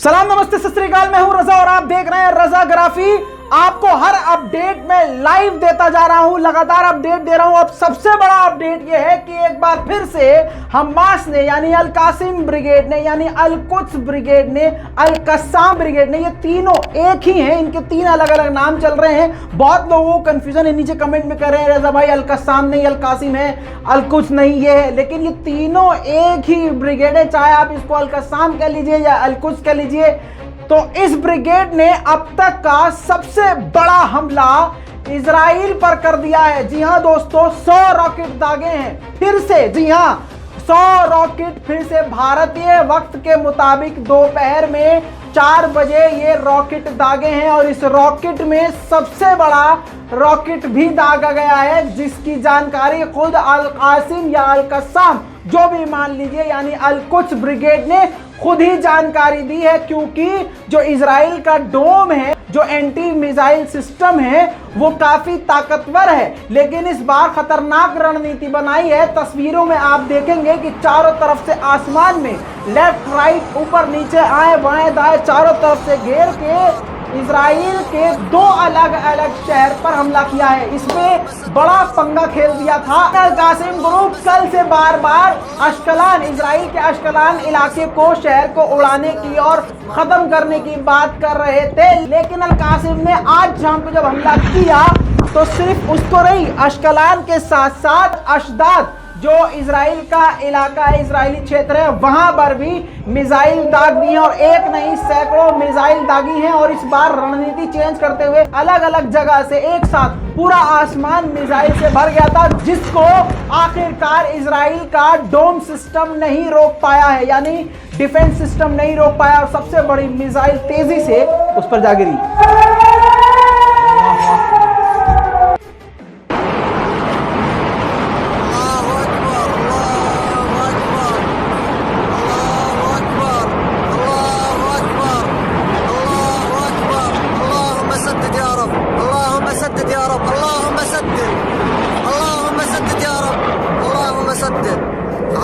सलाम नमस्ते सत श्री अकाल, मैं हूं रजा और आप देख रहे हैं रजा ग्राफी। आपको हर अपडेट में लाइव देता जा रहा हूं, लगातार अपडेट दे रहा हूं। अब सबसे बड़ा अपडेट यह है कि एक बार फिर से हमास ने यानी अल कासिम ब्रिगेड ने यानी अल कुद्स ब्रिगेड ने अल कस्साम ब्रिगेड ने, ये तीनों एक ही हैं, इनके तीन अलग अलग नाम चल रहे हैं। बहुत लोगों को कंफ्यूजन है, नीचे कमेंट में कर रहे हैं रजा भाई अल कस्साम नहीं अल कासिम है, अल कुद्स नहीं ये है, लेकिन ये तीनों एक ही ब्रिगेड है। चाहे आप इसको अल कस्साम कह लीजिए या अल कुद्स कह लीजिए। तो इस ब्रिगेड ने अब तक का सबसे बड़ा हमला इजराइल पर कर दिया है। जी हां दोस्तों, 100 रॉकेट दागे हैं फिर से। जी हां, 100 रॉकेट फिर से भारतीय वक्त के मुताबिक दोपहर में 4 बजे ये रॉकेट दागे हैं। और इस रॉकेट में सबसे बड़ा रॉकेट भी दागा गया है, जिसकी जानकारी खुद अल कासिम या अल कस्साम जो भी मान लीजिए यानी अल कुद्स ब्रिगेड ने खुद ही जानकारी दी है। क्योंकि जो इजराइल का डोम है, जो एंटी मिसाइल सिस्टम है, वो काफी ताकतवर है, लेकिन इस बार खतरनाक रणनीति बनाई है। तस्वीरों में आप देखेंगे कि चारों तरफ से आसमान में लेफ्ट राइट ऊपर नीचे आए बाएं दाएं चारों तरफ से घेर के इजराइल के 2 अलग अलग शहर पर हमला किया है। इसमें बड़ा पंगा खेल दिया था अल कासिम ग्रुप। कल से बार बार अश्कलान, इजराइल के अश्कलान इलाके को, शहर को उड़ाने की और खत्म करने की बात कर रहे थे, लेकिन अल कासिम ने आज शाम को जब हमला किया तो सिर्फ उसको नहीं, अश्कलान के साथ साथ अशदाद जो इजराइल का इलाका है, इजरायली क्षेत्र है, वहां पर भी मिसाइल दाग दी हैं। और एक नहीं, सैकड़ों मिसाइल दागी हैं। और इस बार रणनीति चेंज करते हुए अलग अलग जगह से एक साथ पूरा आसमान मिसाइल से भर गया था, जिसको आखिरकार इजराइल का डोम सिस्टम नहीं रोक पाया है, यानी डिफेंस सिस्टम नहीं रोक पाया। और सबसे बड़ी मिसाइल तेजी से उस पर जा गिरी।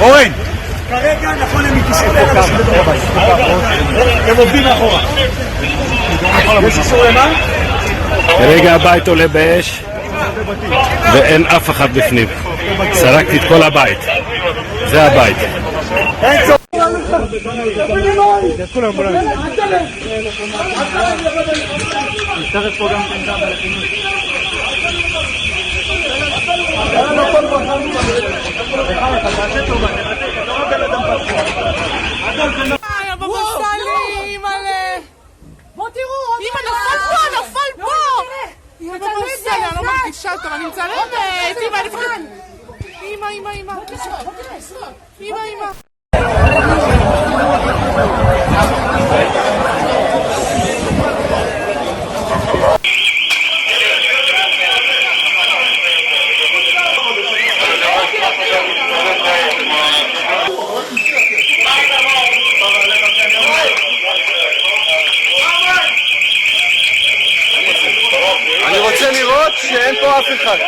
אורן, כרגע נכון הם מתישים הם עובדים מאחורה. יש אישור למה? כרגע הבית עולה באש ואין אף אחד בפנים. סרקתי את כל הבית, זה הבית. בוא תראו, אמא נפל פה! אמא בסדר, אני לא מרגישה טוב, אני מצלמת! אמא אני רוצה לראות שאין פה אף אחד.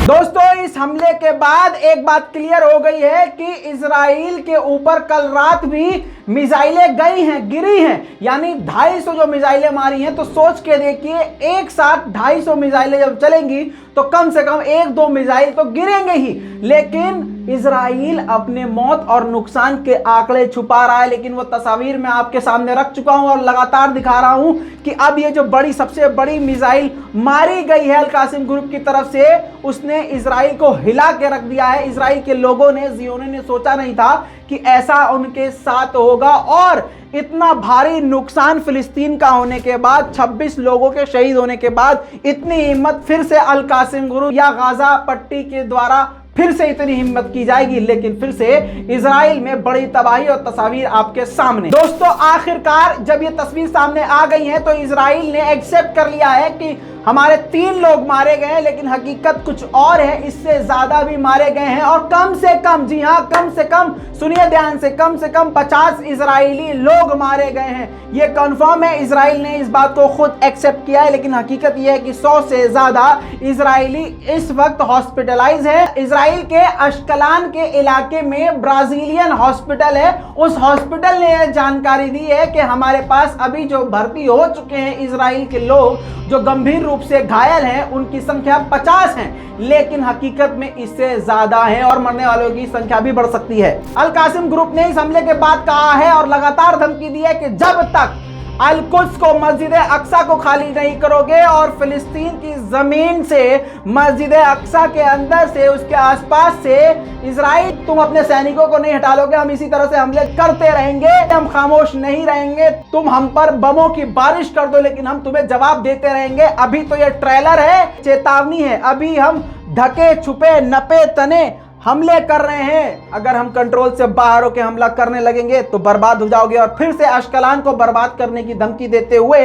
दोस्तों, इस हमले के बाद एक बात क्लियर हो गई है कि इजराइल के ऊपर कल रात भी मिसाइलें गई हैं, गिरी हैं, यानी 250 जो मिसाइलें मारी हैं। तो सोच के देखिए, एक साथ 250 मिसाइलें जब चलेंगी तो कम से कम 1-2 मिसाइल तो गिरेंगे ही। लेकिन इजराइल अपने मौत और नुकसान के आंकड़े छुपा रहा है, लेकिन वो तस्वीर मैं आपके सामने रख चुका हूं और लगातार दिखा रहा हूं कि अब ये जो सबसे बड़ी मिसाइल मारी गई है अल कासिम ग्रुप की तरफ से, उसने इजराइल को हिला के रख दिया है। इजराइल के लोगों ने, जियोनी ने सोचा नहीं था कि ऐसा उनके साथ होगा, और इतना भारी नुकसान फिलिस्तीन का होने के बाद, 26 लोगों के शहीद होने के बाद, इतनी हिम्मत फिर से अल कासिम ग्रुप या गाजा पट्टी के द्वारा फिर से इतनी हिम्मत की जाएगी। लेकिन फिर से इजराइल में बड़ी तबाही और तस्वीर आपके सामने। दोस्तों, आखिरकार जब ये तस्वीर सामने आ गई है तो इजराइल ने एक्सेप्ट कर लिया है कि हमारे 3 लोग मारे गए हैं, लेकिन हकीकत कुछ और है, इससे ज्यादा भी मारे गए हैं। और कम से कम, जी हां, कम से कम, सुनिए ध्यान से, कम 50 इजरायली लोग मारे गए हैं। ये कंफर्म है, इजराइल ने इस बात को खुद एक्सेप्ट किया है। लेकिन हकीकत यह है कि 100 से ज्यादा इजरायली इस वक्त हॉस्पिटलाइज है। इजराइल के अश्कलान के इलाके में ब्राजीलियन हॉस्पिटल है, उस हॉस्पिटल ने यह जानकारी दी है कि हमारे पास अभी जो भर्ती हो चुके हैं इजराइल के लोग, जो गंभीर रूप से घायल हैं, उनकी संख्या 50 है। लेकिन हकीकत में इससे ज्यादा है और मरने वालों की संख्या भी बढ़ सकती है। अल कासिम ग्रुप ने इस हमले के बाद कहा है और लगातार धमकी दी है कि जब तक अल कुद्स को, मस्जिद अक्सा को खाली नहीं करोगे और फिलिस्तीन की जमीन से, मस्जिद अक्सा के अंदर से, उसके आसपास से इजराइल तुम अपने सैनिकों को नहीं हटा लोगे, हम इसी तरह से हमले करते रहेंगे, हम खामोश नहीं रहेंगे। तुम हम पर बमों की बारिश कर दो, लेकिन हम तुम्हें जवाब देते रहेंगे। अभी तो ये ट्रेलर है, चेतावनी है, अभी हम ढके छुपे नपे तने हमले कर रहे हैं। अगर हम कंट्रोल से बाहर होकर हमला करने लगेंगे तो बर्बाद हो जाओगे। और फिर से अश्कलान को बर्बाद करने की धमकी देते हुए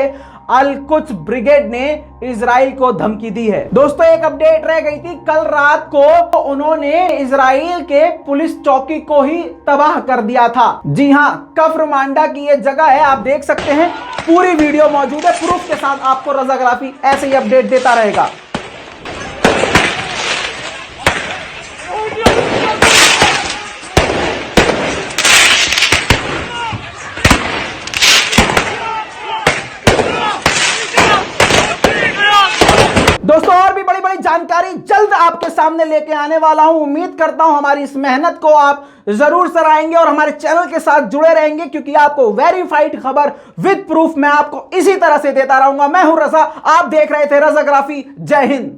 अल कुद्स ब्रिगेड ने इजराइल को धमकी दी है। दोस्तों, एक अपडेट रह गई थी, कल रात को उन्होंने इजराइल के पुलिस चौकी को ही तबाह कर दिया था। जी हां, कफ्र मांडा की ये जगह है, आप देख सकते हैं, पूरी वीडियो मौजूद है, प्रूफ के साथ आपको रजा ग्राफी ऐसे ही अपडेट देता रहेगा। दोस्तों, और भी बड़ी बड़ी जानकारी जल्द आपके सामने लेके आने वाला हूं। उम्मीद करता हूं हमारी इस मेहनत को आप जरूर सराहेंगे और हमारे चैनल के साथ जुड़े रहेंगे, क्योंकि आपको वेरीफाइड खबर विद प्रूफ मैं आपको इसी तरह से देता रहूंगा। मैं हूं रजा, आप देख रहे थे रजा ग्राफी। जय हिंद।